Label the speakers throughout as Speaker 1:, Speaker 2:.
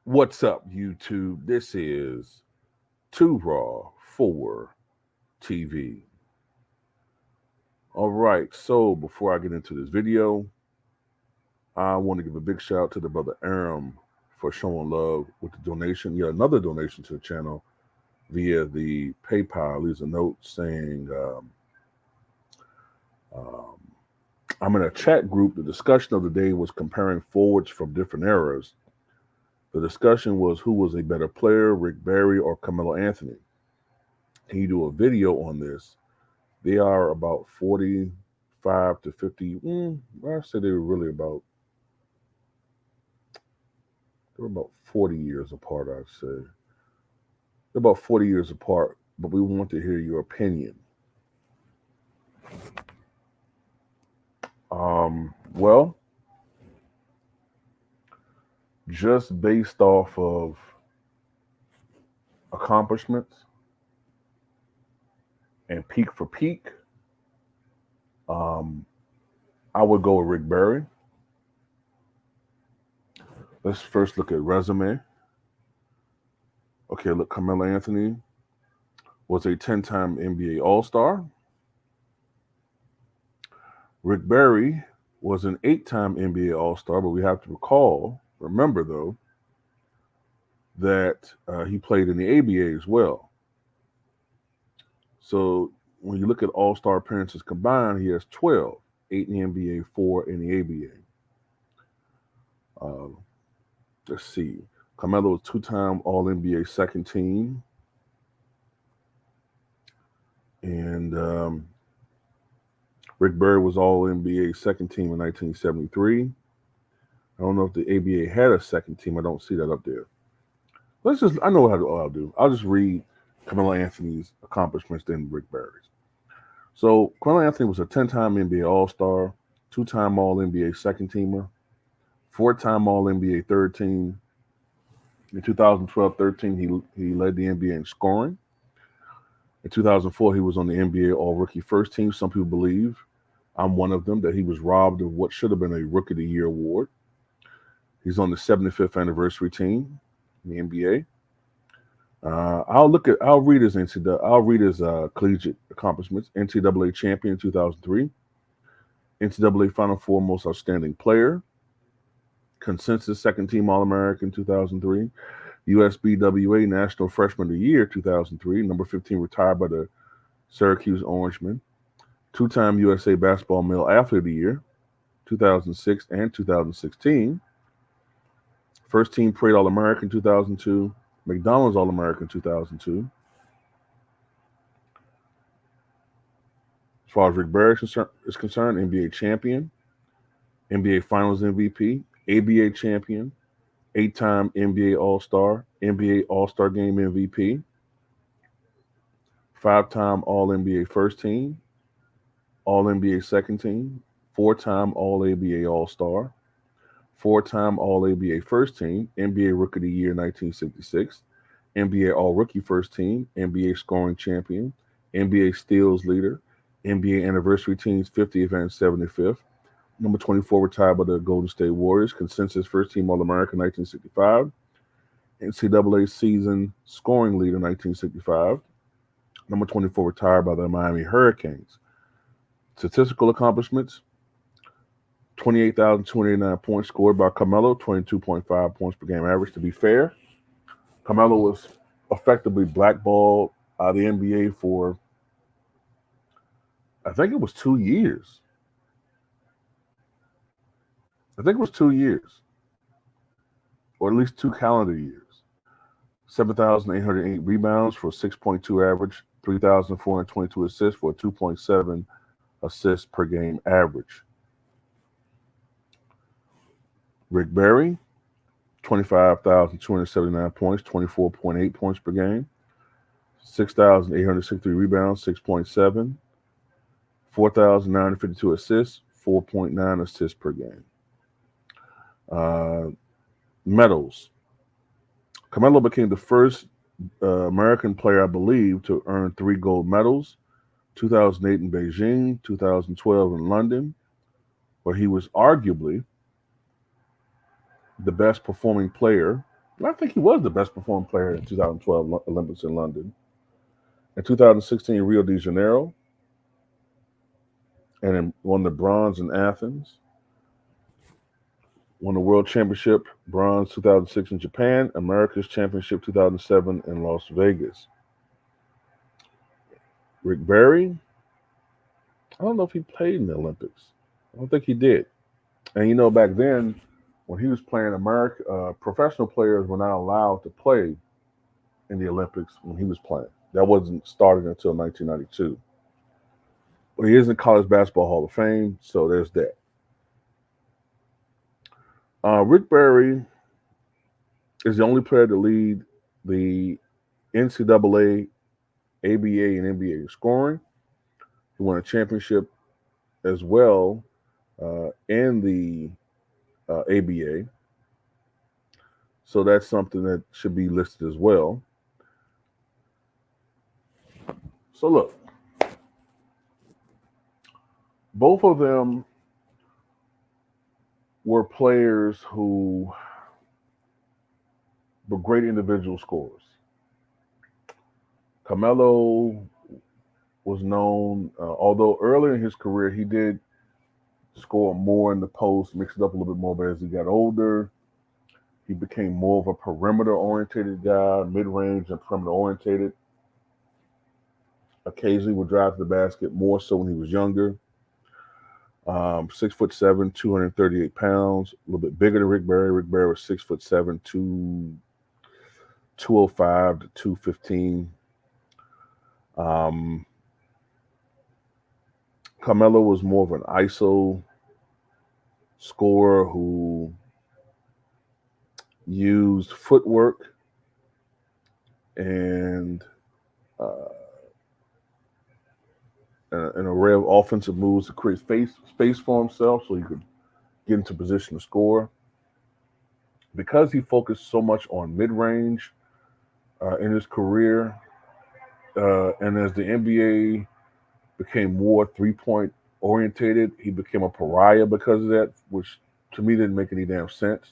Speaker 1: What's up, YouTube? This is Too Raw for TV. All right, so before I get into this video, I want to give a big shout out to the brother Aram for showing love with the donation. Yet another donation to the channel via the PayPal. Leaves a note saying, um, I'm in a chat group. The discussion of the day was comparing forwards from different eras. The discussion was who was a better player, Rick Barry or Carmelo Anthony. Can you do a video on this? They are about 45 to 50. I say they were really about 40 years apart, I'd say. They're about 40 years apart, but we want to hear your opinion. Well, just based off of accomplishments and peak for peak, um, I would go with Rick Barry. Let's first look at resume. Okay, look, Carmelo Anthony was a 10-time NBA All-Star. Rick Barry was an 8-time NBA All-Star, but we have to remember though, that he played in the ABA as well. So when you look at All-Star appearances combined, he has 12, 8 in the NBA, 4 in the ABA. Let's see. Carmelo was 2-time All-NBA second team. And Rick Barry was All-NBA second team in 1973. I don't know if the ABA had a second team. I don't see that up there. I know what I'll do. I'll just read Carmelo Anthony's accomplishments, then Rick Barry's. So Carmelo Anthony was a 10-time NBA All-Star, 2-time All-NBA second teamer, 4-time All-NBA third team. In 2012-13, he led the NBA in scoring. In 2004, he was on the NBA All-Rookie first team. Some people believe, I'm one of them, that he was robbed of what should have been a Rookie of the Year award. He's on the 75th anniversary team in the NBA. I'll read his collegiate accomplishments. NCAA champion 2003, NCAA Final Four most outstanding player, consensus second team All-American 2003, USBWA National Freshman of the Year 2003, number 15 retired by the Syracuse Orangemen, 2-time USA Basketball Male Athlete of the Year 2006 and 2016, first team Parade All-American 2002, McDonald's All-American 2002. As far as Rick Barry is concerned, NBA champion, NBA Finals MVP, ABA champion, 8-time NBA All-Star, NBA All-Star Game MVP, 5-time All-NBA first team, All-NBA second team, 4-time All-ABA All-Star, 4-time All-ABA first team, NBA Rookie of the Year 1966, NBA All-Rookie first team, NBA scoring champion, NBA steals leader, NBA anniversary team's 50th and 75th, number 24 retired by the Golden State Warriors, consensus first team All-American 1965, NCAA season scoring leader 1965, number 24 retired by the Miami Hurricanes. Statistical accomplishments: 28,289 points scored by Carmelo, 22.5 points per game average. To be fair, Carmelo was effectively blackballed out of the NBA for, I think it was 2 years. Or at least 2 calendar years. 7,808 rebounds for 6.2 average, 3,422 assists for a 2.7 assists per game average. Rick Barry, 25,279 points, 24.8 points per game, 6,863 rebounds, 6.7, 4,952 assists, 4.9 assists per game. Medals. Carmelo became the first American player, I believe, to earn 3 gold medals: 2008 in Beijing, 2012 in London, where he was arguably the best performing player And I think he was the best performing player in 2012 Olympics in London. In 2016 Rio de Janeiro, and won the bronze in Athens. Won the World Championship bronze 2006 in Japan, America's Championship 2007 in Las Vegas. Rick Barry, I don't know if he played in the Olympics. I don't think he did. And back then, when he was playing, professional players were not allowed to play in the Olympics when he was playing. That wasn't started until 1992. But he is in the College Basketball Hall of Fame, so there's that. Rick Barry is the only player to lead the NCAA, ABA, and NBA scoring. He won a championship as well in the ABA. So that's something that should be listed as well. So look, both of them were players who were great individual scorers. Carmelo was known, although earlier in his career he did score more in the post, mix it up a little bit more, but as he got older, he became more of a perimeter-oriented guy, mid-range and perimeter-oriented. Occasionally would drive to the basket, more so when he was younger. 6'7", 238 pounds, a little bit bigger than Rick Barry. Rick Barry was 6'7", 205 to 215. Carmelo was more of an ISO scorer who used footwork and an array of offensive moves to create space for himself so he could get into position to score. Because he focused so much on mid-range in his career, and as the NBA became more three-point orientated, he became a pariah because of that, which to me didn't make any damn sense.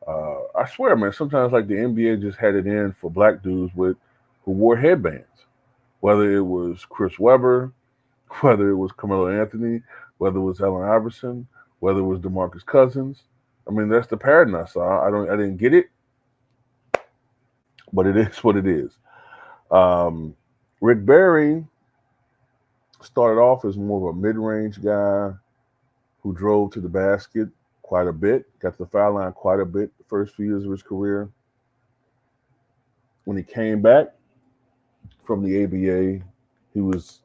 Speaker 1: I swear, man, sometimes like the NBA just had it in for black dudes who wore headbands, whether it was Chris Webber, whether it was Carmelo Anthony, whether it was Allen Iverson, whether it was DeMarcus Cousins. I mean, that's the pattern I saw. I didn't get it, but it is what it is. Rick Barry started off as more of a mid-range guy who drove to the basket quite a bit, got to the foul line quite a bit the first few years of his career. When he came back from the ABA, he was,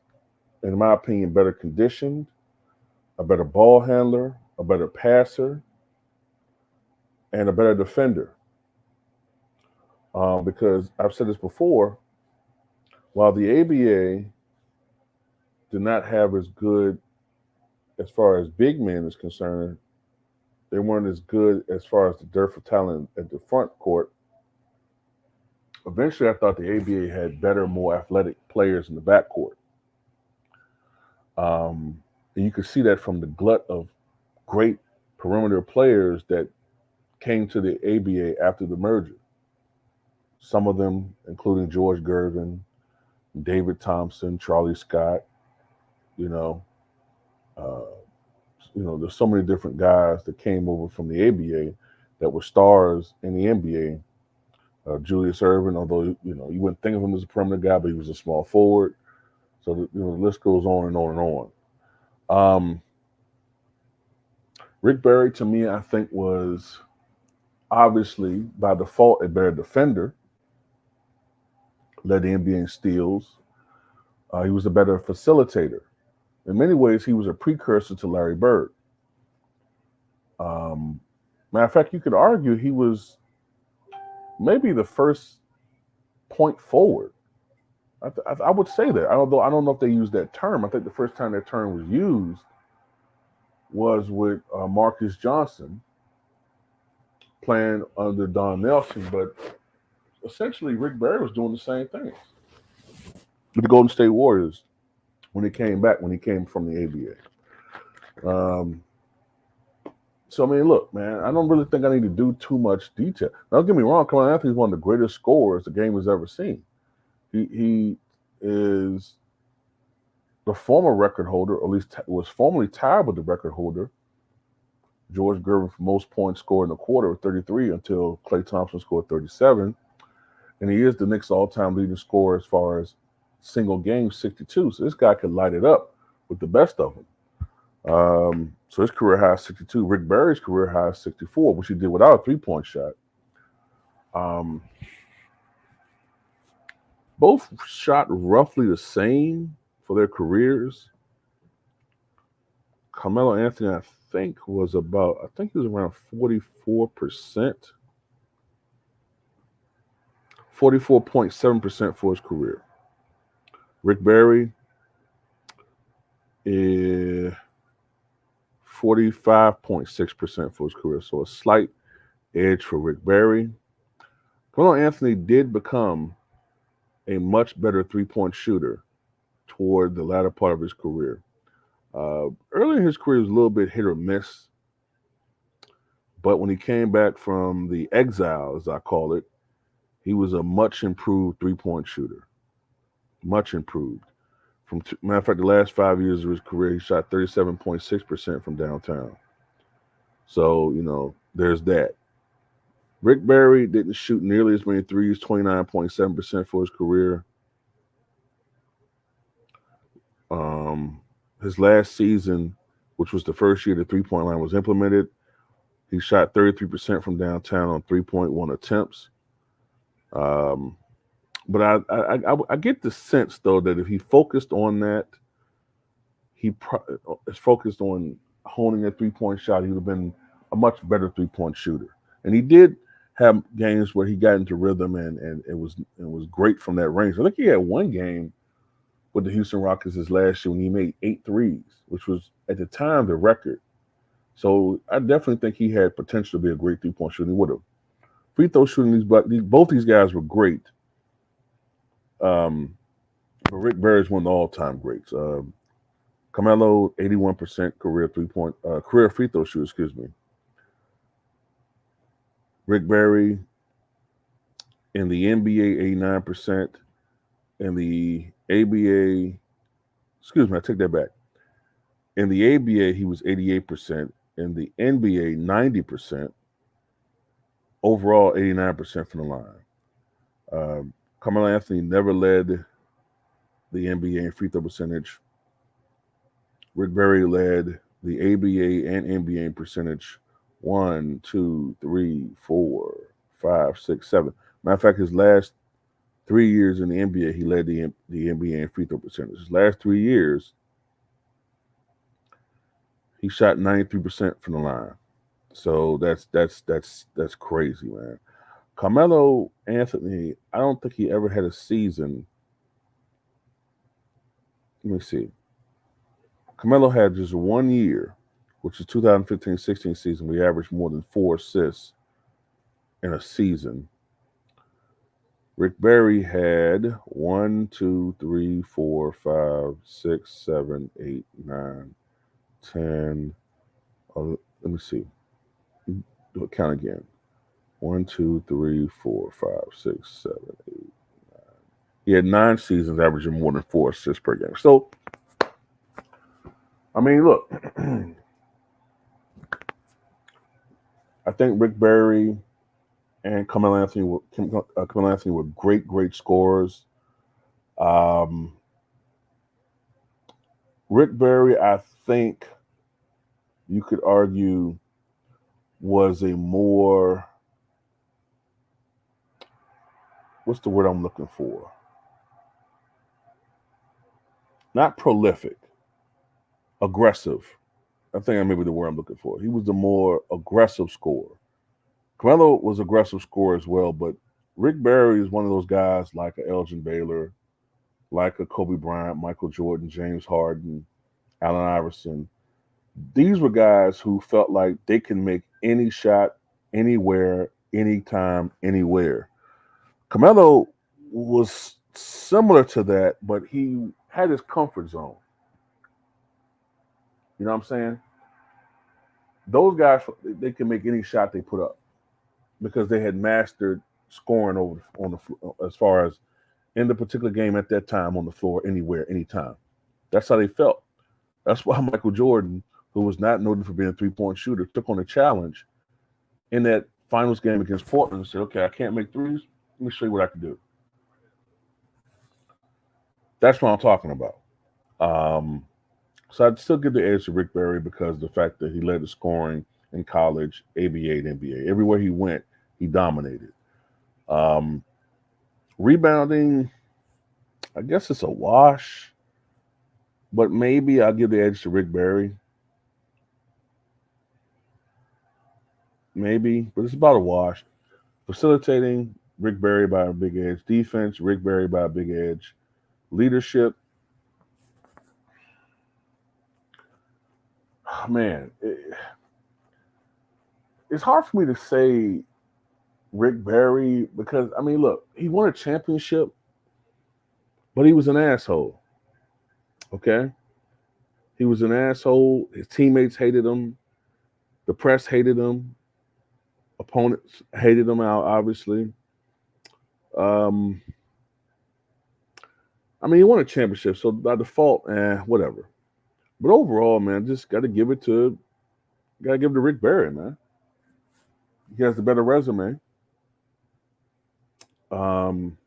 Speaker 1: in my opinion, better conditioned, a better ball handler, a better passer, and a better defender. Because I've said this before, while the ABA did not have as good, as far as big men is concerned, they weren't as good as far as the dearth of talent at the front court. Eventually, I thought the ABA had better, more athletic players in the backcourt. And you could see that from the glut of great perimeter players that came to the ABA after the merger. Some of them, including George Gervin, David Thompson, Charlie Scott. You know, uh, there's so many different guys that came over from the ABA that were stars in the NBA. Julius Erving, although you wouldn't think of him as a perimeter guy, but he was a small forward. So the list goes on and on and on. Rick Barry, to me, I think was obviously by default a better defender. Led the NBA in steals. He was a better facilitator. In many ways, he was a precursor to Larry Bird. Matter of fact, you could argue he was maybe the first point forward. I would say that. Although I don't know if they used that term. I think the first time that term was used was with Marcus Johnson playing under Don Nelson. But essentially, Rick Barry was doing the same things with the Golden State Warriors when he came from the ABA. So I mean, look, man, I don't really think I need to do too much detail. Now, don't get me wrong, Carmelo Anthony is one of the greatest scorers the game has ever seen. He is the former record holder, or at least was formerly tied with the record holder, George Gervin, for most points scored in a quarter with 33 until Klay Thompson scored 37. And he is the Knicks' all-time leading scorer as far as single games, 62. So this guy could light it up with the best of them. So his career high is 62. Rick Barry's career high is 64, which he did without a three-point shot. Both shot roughly the same for their careers. Carmelo Anthony, I think he was around 44%, 44.7% for his career. Rick Barry is 45.6% for his career. So a slight edge for Rick Barry. Carmelo Anthony did become a much better three-point shooter toward the latter part of his career. Early in his career, he was a little bit hit or miss. But when he came back from the exile, as I call it, he was a much improved three-point shooter. Much improved. Matter of fact, the last 5 years of his career, he shot 37.6% from downtown. So, there's that. Rick Barry didn't shoot nearly as many threes, 29.7% for his career. His last season, which was the first year the three-point line was implemented, he shot 33% from downtown on 3.1 attempts. But I get the sense, though, that if he focused on that, he is focused on honing that three-point shot, he would have been a much better three-point shooter. And he did have games where he got into rhythm and it was great from that range. I think he had one game with the Houston Rockets his last year when he made 8 threes, which was at the time the record. So I definitely think he had potential to be a great three-point shooter. He would have. Free throw shooting, both these guys were great. But Rick Barry is one of the all-time greats. Carmelo, 81% career free throw shooter, excuse me. Rick Barry in the NBA, 89%. In the ABA, excuse me, I take that back. In the ABA, he was 88%. In the NBA, 90%. Overall, 89% from the line. Carmelo Anthony never led the NBA in free throw percentage. Rick Barry led the ABA and NBA in percentage 1, 2, 3, 4, 5, 6, 7. Matter of fact, his last 3 years in the NBA, he led the NBA in free throw percentage. His last 3 years, he shot 93% from the line. So that's crazy, man. Carmelo Anthony, I don't think he ever had a season. Let me see. Carmelo had just 1 year, which is 2015-16 season. We averaged more than 4 assists in a season. Rick Barry had 1, 2, 3, 4, 5, 6, 7, 8, 9, 10. Let me see. Do it count again. 1, 2, 3, 4, 5, 6, 7, 8, 9. He had 9 seasons averaging more than 4 assists per game. So, I mean, look. I think Rick Barry and Carmelo Anthony were great scorers. Rick Barry, I think you could argue, was a more, what's the word I'm looking for? Not prolific, aggressive. I think that may be the word I'm looking for. He was the more aggressive scorer. Carmelo was an aggressive scorer as well, but Rick Barry is one of those guys like a Elgin Baylor, like a Kobe Bryant, Michael Jordan, James Harden, Allen Iverson. These were guys who felt like they can make any shot, anywhere, anytime, anywhere. Carmelo was similar to that, but he had his comfort zone. You know what I'm saying? Those guys, they can make any shot they put up because they had mastered scoring over on the as far as in the particular game at that time on the floor, anywhere, anytime. That's how they felt. That's why Michael Jordan, who was not noted for being a 3-point shooter, took on a challenge in that finals game against Portland and said, "Okay, I can't make threes. Let me show you what I can do." That's what I'm talking about. Um, so I'd still give the edge to Rick Barry because of the fact that he led the scoring in college, ABA, and NBA. Everywhere he went, he dominated. Um, Rebounding, I guess it's a wash, but maybe I'll give the edge to Rick Barry. Maybe, but it's about a wash. Facilitating, Rick Barry by a big edge. Defense, Rick Barry by a big edge. Leadership, man, it's hard for me to say Rick Barry because I mean, look, he won a championship, but he was an asshole. Okay, he was an asshole. His teammates hated him. The press hated him. Opponents hated him out. Obviously, um, I mean, he won a championship, so by default, whatever. But overall, man, just got to give it to Rick Barry, man. He has the better resume. Um,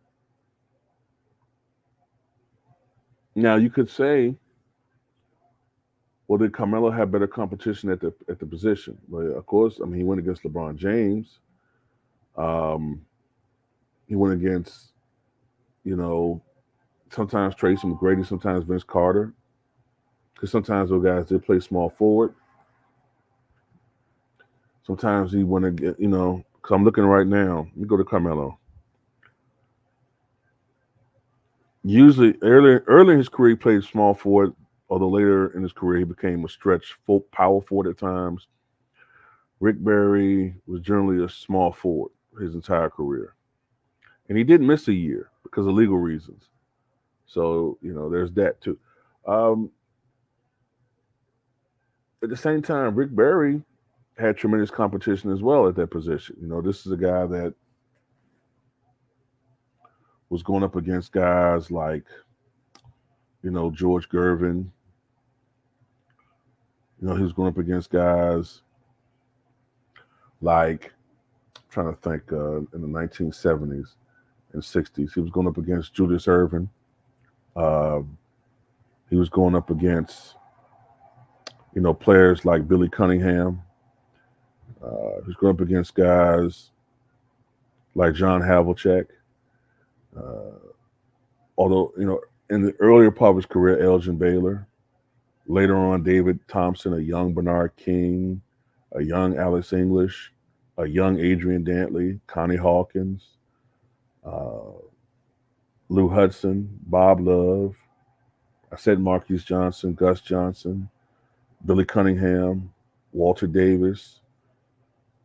Speaker 1: Now you could say, well, did Carmelo have better competition at the position? But of course, I mean, he went against LeBron James. Um, he went against, you know, sometimes Tracy McGrady, sometimes Vince Carter, because sometimes those guys did play small forward. Sometimes he went against, because I'm looking right now. Let me go to Carmelo. Usually, early in his career, he played small forward. Although later in his career, he became a stretch full power forward at times. Rick Barry was generally a small forward his entire career, and he did miss a year because of legal reasons. So there's that too. Um, at the same time, Rick Barry had tremendous competition as well at that position. This is a guy that was going up against guys like George Gervin. He was going up against guys like I'm trying to think in the 1970s and 60s. He was going up against Julius Erving. Um, he was going up against players like Billy Cunningham. He was going up against guys like John Havlicek. Uh, Although in the earlier part of his career, Elgin Baylor. Later on, David Thompson, a young Bernard King, a young Alex English, a young Adrian Dantley, Connie Hawkins, uh, Lou Hudson, Bob Love. I said Marquise Johnson, Gus Johnson, Billy Cunningham, Walter Davis.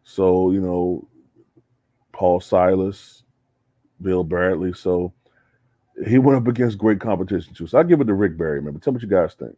Speaker 1: So, Paul Silas, Bill Bradley. So he went up against great competition too. So I give it to Rick Barry, man. But tell me what you guys think.